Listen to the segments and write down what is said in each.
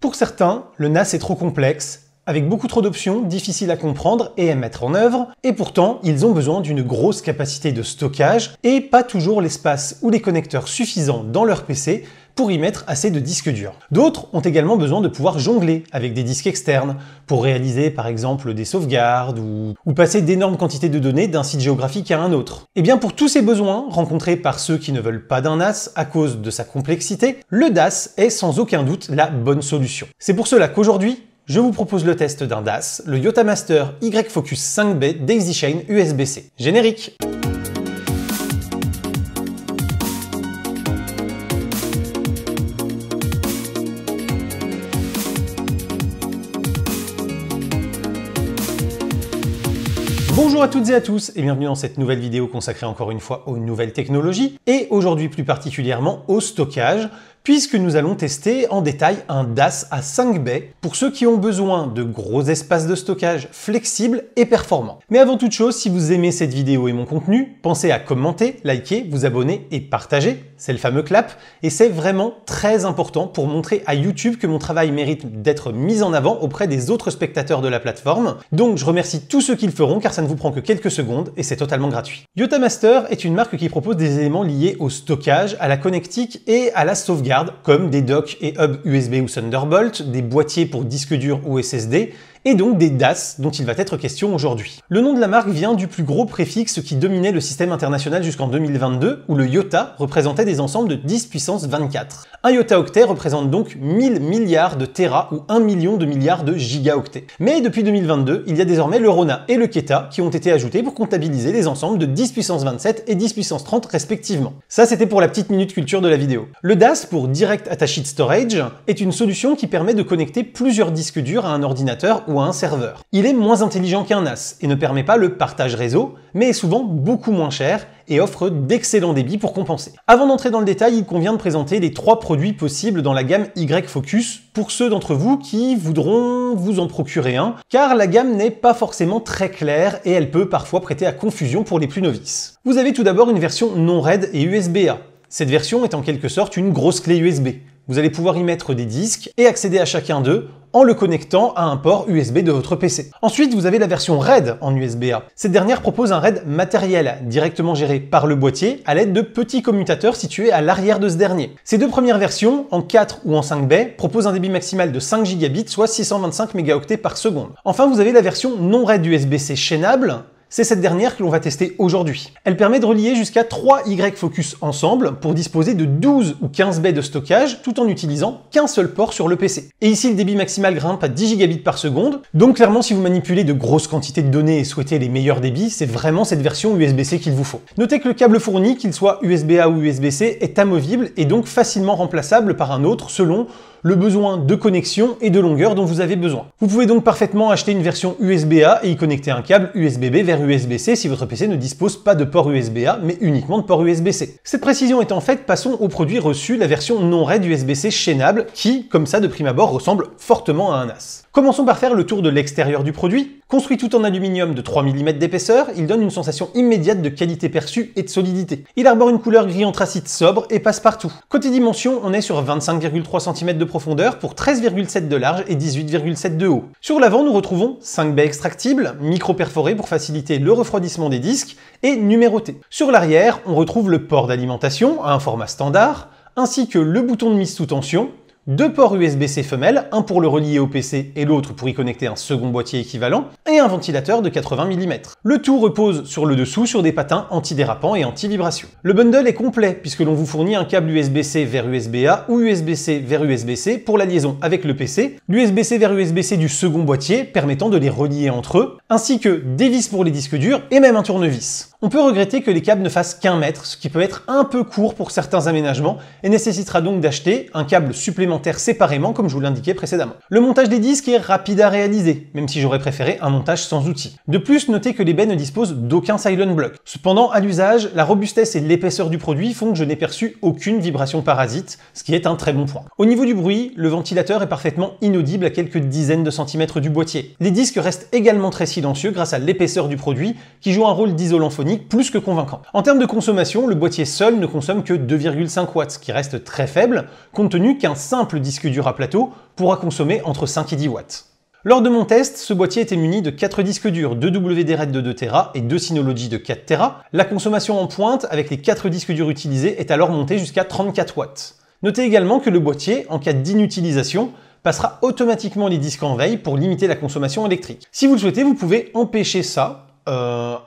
Pour certains, le NAS est trop complexe, avec beaucoup trop d'options, difficiles à comprendre et à mettre en œuvre, et pourtant ils ont besoin d'une grosse capacité de stockage et pas toujours l'espace ou les connecteurs suffisants dans leur PC pour y mettre assez de disques durs. D'autres ont également besoin de pouvoir jongler avec des disques externes pour réaliser par exemple des sauvegardes ou passer d'énormes quantités de données d'un site géographique à un autre. Et bien pour tous ces besoins rencontrés par ceux qui ne veulent pas d'un NAS à cause de sa complexité, le DAS est sans aucun doute la bonne solution. C'est pour cela qu'aujourd'hui, je vous propose le test d'un DAS, le Yotamaster Y-Focus 5B Daisy-Chain USB-C. Générique! Bonjour à toutes et à tous et bienvenue dans cette nouvelle vidéo consacrée encore une fois aux nouvelles technologies et aujourd'hui plus particulièrement au stockage, puisque nous allons tester en détail un DAS à 5 baies pour ceux qui ont besoin de gros espaces de stockage flexibles et performants. Mais avant toute chose, si vous aimez cette vidéo et mon contenu, pensez à commenter, liker, vous abonner et partager, c'est le fameux clap, et c'est vraiment très important pour montrer à YouTube que mon travail mérite d'être mis en avant auprès des autres spectateurs de la plateforme. Donc je remercie tous ceux qui le feront car ça ne vous prend que quelques secondes et c'est totalement gratuit. Yotamaster est une marque qui propose des éléments liés au stockage, à la connectique et à la sauvegarde, comme des docks et hubs USB ou Thunderbolt, des boîtiers pour disques durs ou SSD, et donc des DAS dont il va être question aujourd'hui. Le nom de la marque vient du plus gros préfixe qui dominait le système international jusqu'en 2022, où le Yota représentait des ensembles de 10 puissance 24. Un Yotta-octet représente donc 1000 milliards de téra ou 1 million de milliards de gigaoctets. Mais depuis 2022, il y a désormais le Rona et le Keta qui ont été ajoutés pour comptabiliser les ensembles de 10 puissance 27 et 10 puissance 30 respectivement. Ça c'était pour la petite minute culture de la vidéo. Le DAS pour Direct Attached Storage est une solution qui permet de connecter plusieurs disques durs à un ordinateur ou à un serveur. Il est moins intelligent qu'un NAS et ne permet pas le partage réseau, mais est souvent beaucoup moins cher et offre d'excellents débits pour compenser. Avant d'entrer dans le détail, il convient de présenter les 3 produits possibles dans la gamme Y-Focus pour ceux d'entre vous qui voudront vous en procurer un, car la gamme n'est pas forcément très claire et elle peut parfois prêter à confusion pour les plus novices. Vous avez tout d'abord une version non RAID et USB-A. Cette version est en quelque sorte une grosse clé USB. Vous allez pouvoir y mettre des disques et accéder à chacun d'eux en le connectant à un port USB de votre PC. Ensuite, vous avez la version RAID en USB-A. Cette dernière propose un RAID matériel, directement géré par le boîtier à l'aide de petits commutateurs situés à l'arrière de ce dernier. Ces deux premières versions, en 4 ou en 5 baies, proposent un débit maximal de 5 gigabits, soit 625 mégaoctets par seconde. Enfin, vous avez la version non RAID USB-C chaînable. C'est cette dernière que l'on va tester aujourd'hui. Elle permet de relier jusqu'à 3 Y-Focus ensemble pour disposer de 12 ou 15 baies de stockage tout en utilisant qu'un seul port sur le PC. Et ici, le débit maximal grimpe à 10 gigabits par seconde. Donc clairement, si vous manipulez de grosses quantités de données et souhaitez les meilleurs débits, c'est vraiment cette version USB-C qu'il vous faut. Notez que le câble fourni, qu'il soit USB-A ou USB-C, est amovible et donc facilement remplaçable par un autre selon le besoin de connexion et de longueur dont vous avez besoin. Vous pouvez donc parfaitement acheter une version USB-A et y connecter un câble USB-B vers USB-C si votre PC ne dispose pas de port USB-A mais uniquement de port USB-C. Cette précision étant faite, passons au produit reçu, la version non RAID USB-C chaînable qui, comme ça de prime abord, ressemble fortement à un NAS. Commençons par faire le tour de l'extérieur du produit. Construit tout en aluminium de 3 mm d'épaisseur, il donne une sensation immédiate de qualité perçue et de solidité. Il arbore une couleur gris anthracite sobre et passe partout. Côté dimension, on est sur 25,3 cm de profondeur pour 13,7 de large et 18,7 de haut. Sur l'avant, nous retrouvons 5 baies extractibles, micro-perforées pour faciliter le refroidissement des disques et numérotées. Sur l'arrière, on retrouve le port d'alimentation à un format standard, ainsi que le bouton de mise sous tension, 2 ports USB-C femelles, un pour le relier au PC et l'autre pour y connecter un second boîtier équivalent, et un ventilateur de 80 mm. Le tout repose sur le dessous sur des patins antidérapants et anti-vibration. Le bundle est complet puisque l'on vous fournit un câble USB-C vers USB-A ou USB-C vers USB-C pour la liaison avec le PC, l'USB-C vers USB-C du second boîtier permettant de les relier entre eux, ainsi que des vis pour les disques durs et même un tournevis. On peut regretter que les câbles ne fassent qu'1 mètre, ce qui peut être un peu court pour certains aménagements et nécessitera donc d'acheter un câble supplémentaire séparément comme je vous l'indiquais précédemment. Le montage des disques est rapide à réaliser, même si j'aurais préféré un montage sans outil. De plus, notez que les baies ne disposent d'aucun silent block. Cependant, à l'usage, la robustesse et l'épaisseur du produit font que je n'ai perçu aucune vibration parasite, ce qui est un très bon point. Au niveau du bruit, le ventilateur est parfaitement inaudible à quelques dizaines de centimètres du boîtier. Les disques restent également très silencieux grâce à l'épaisseur du produit qui joue un rôle d'isolant phonique électronique plus que convaincant. En termes de consommation, le boîtier seul ne consomme que 2,5 watts, ce qui reste très faible, compte tenu qu'un simple disque dur à plateau pourra consommer entre 5 et 10 watts. Lors de mon test, ce boîtier était muni de 4 disques durs, 2 WD-RAID de 2 Tera et 2 Synology de 4 Tera. La consommation en pointe avec les 4 disques durs utilisés est alors montée jusqu'à 34 watts. Notez également que le boîtier, en cas d'inutilisation, passera automatiquement les disques en veille pour limiter la consommation électrique. Si vous le souhaitez, vous pouvez empêcher ça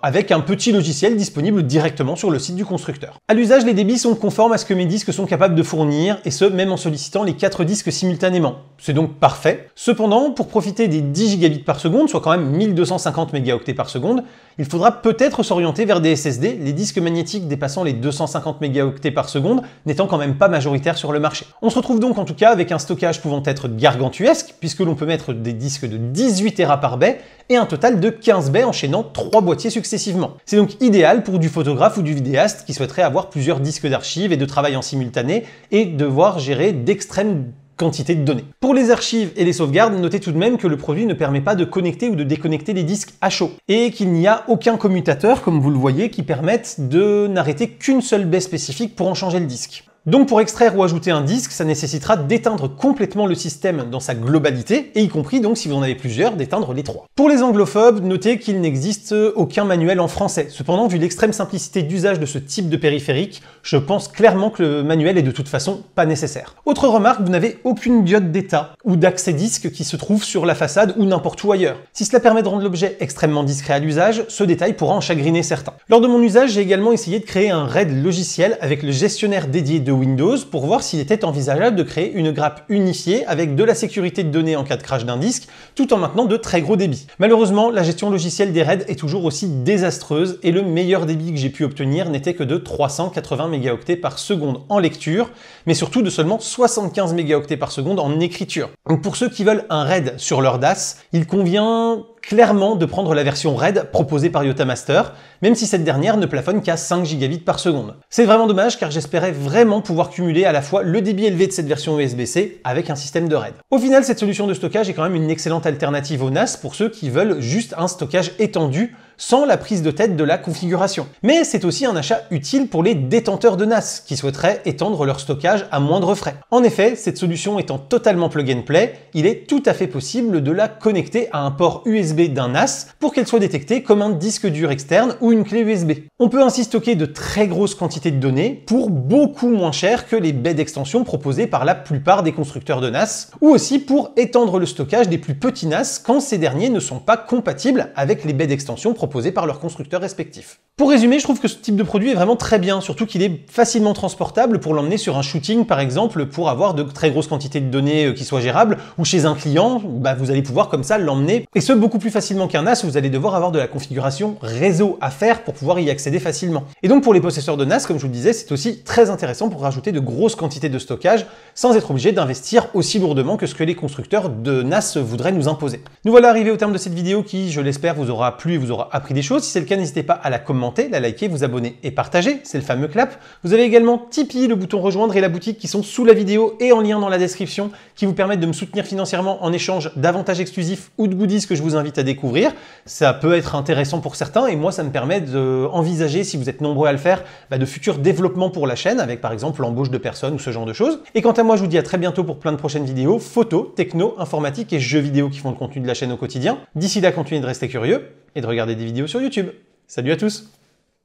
avec un petit logiciel disponible directement sur le site du constructeur. À l'usage, les débits sont conformes à ce que mes disques sont capables de fournir, et ce, même en sollicitant les 4 disques simultanément. C'est donc parfait. Cependant, pour profiter des 10 gigabits par seconde, soit quand même 1250 mégaoctets par seconde, il faudra peut-être s'orienter vers des SSD, les disques magnétiques dépassant les 250 mégaoctets par seconde n'étant quand même pas majoritaires sur le marché. On se retrouve donc en tout cas avec un stockage pouvant être gargantuesque, puisque l'on peut mettre des disques de 18 Tera par baie et un total de 15 baies enchaînant 3 boîtiers successivement. C'est donc idéal pour du photographe ou du vidéaste qui souhaiterait avoir plusieurs disques d'archives et de travail en simultané et devoir gérer d'extrêmes quantité de données. Pour les archives et les sauvegardes, notez tout de même que le produit ne permet pas de connecter ou de déconnecter les disques à chaud et qu'il n'y a aucun commutateur, comme vous le voyez, qui permette de n'arrêter qu'une seule baie spécifique pour en changer le disque. Donc pour extraire ou ajouter un disque, ça nécessitera d'éteindre complètement le système dans sa globalité, et y compris donc si vous en avez plusieurs, d'éteindre les 3. Pour les anglophobes, notez qu'il n'existe aucun manuel en français. Cependant, vu l'extrême simplicité d'usage de ce type de périphérique, je pense clairement que le manuel est de toute façon pas nécessaire. Autre remarque, vous n'avez aucune diode d'état ou d'accès disque qui se trouve sur la façade ou n'importe où ailleurs. Si cela permet de rendre l'objet extrêmement discret à l'usage, ce détail pourra en chagriner certains. Lors de mon usage, j'ai également essayé de créer un RAID logiciel avec le gestionnaire dédié de Windows pour voir s'il était envisageable de créer une grappe unifiée avec de la sécurité de données en cas de crash d'un disque, tout en maintenant de très gros débits. Malheureusement, la gestion logicielle des RAID est toujours aussi désastreuse et le meilleur débit que j'ai pu obtenir n'était que de 380 mégaoctets par seconde en lecture, mais surtout de seulement 75 mégaoctets par seconde en écriture. Donc pour ceux qui veulent un RAID sur leur DAS, il convient clairement de prendre la version RAID proposée par Yotamaster, même si cette dernière ne plafonne qu'à 5 gigabits par seconde. C'est vraiment dommage car j'espérais vraiment pouvoir cumuler à la fois le débit élevé de cette version USB-C avec un système de RAID. Au final, cette solution de stockage est quand même une excellente alternative au NAS pour ceux qui veulent juste un stockage étendu sans la prise de tête de la configuration. Mais c'est aussi un achat utile pour les détenteurs de NAS qui souhaiteraient étendre leur stockage à moindre frais. En effet, cette solution étant totalement plug and play, il est tout à fait possible de la connecter à un port USB d'un NAS pour qu'elle soit détectée comme un disque dur externe ou une clé USB. On peut ainsi stocker de très grosses quantités de données pour beaucoup moins cher que les baies d'extension proposées par la plupart des constructeurs de NAS, ou aussi pour étendre le stockage des plus petits NAS quand ces derniers ne sont pas compatibles avec les baies d'extension proposées par leurs constructeurs respectifs. Pour résumer, je trouve que ce type de produit est vraiment très bien, surtout qu'il est facilement transportable pour l'emmener sur un shooting par exemple, pour avoir de très grosses quantités de données qui soient gérables, ou chez un client, vous allez pouvoir comme ça l'emmener, et ce beaucoup plus facilement qu'un NAS où vous allez devoir avoir de la configuration réseau à faire pour pouvoir y accéder facilement. Et donc pour les possesseurs de NAS, comme je vous le disais, c'est aussi très intéressant pour rajouter de grosses quantités de stockage sans être obligé d'investir aussi lourdement que ce que les constructeurs de NAS voudraient nous imposer. Nous voilà arrivés au terme de cette vidéo qui, je l'espère, vous aura plu et vous aura appris des choses. Si c'est le cas, n'hésitez pas à la commenter, la liker, vous abonner et partager, c'est le fameux clap. Vous avez également Tipeee, le bouton rejoindre et la boutique qui sont sous la vidéo et en lien dans la description qui vous permettent de me soutenir financièrement en échange d'avantages exclusifs ou de goodies que je vous invite à découvrir. Ça peut être intéressant pour certains et moi ça me permet d'envisager, si vous êtes nombreux à le faire, de futurs développements pour la chaîne avec par exemple l'embauche de personnes ou ce genre de choses. Et quant à moi, je vous dis à très bientôt pour plein de prochaines vidéos, photos, techno, informatique et jeux vidéo qui font le contenu de la chaîne au quotidien. D'ici là, continuez de rester curieux et de regarder des vidéos sur YouTube. Salut à tous,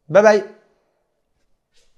bye bye.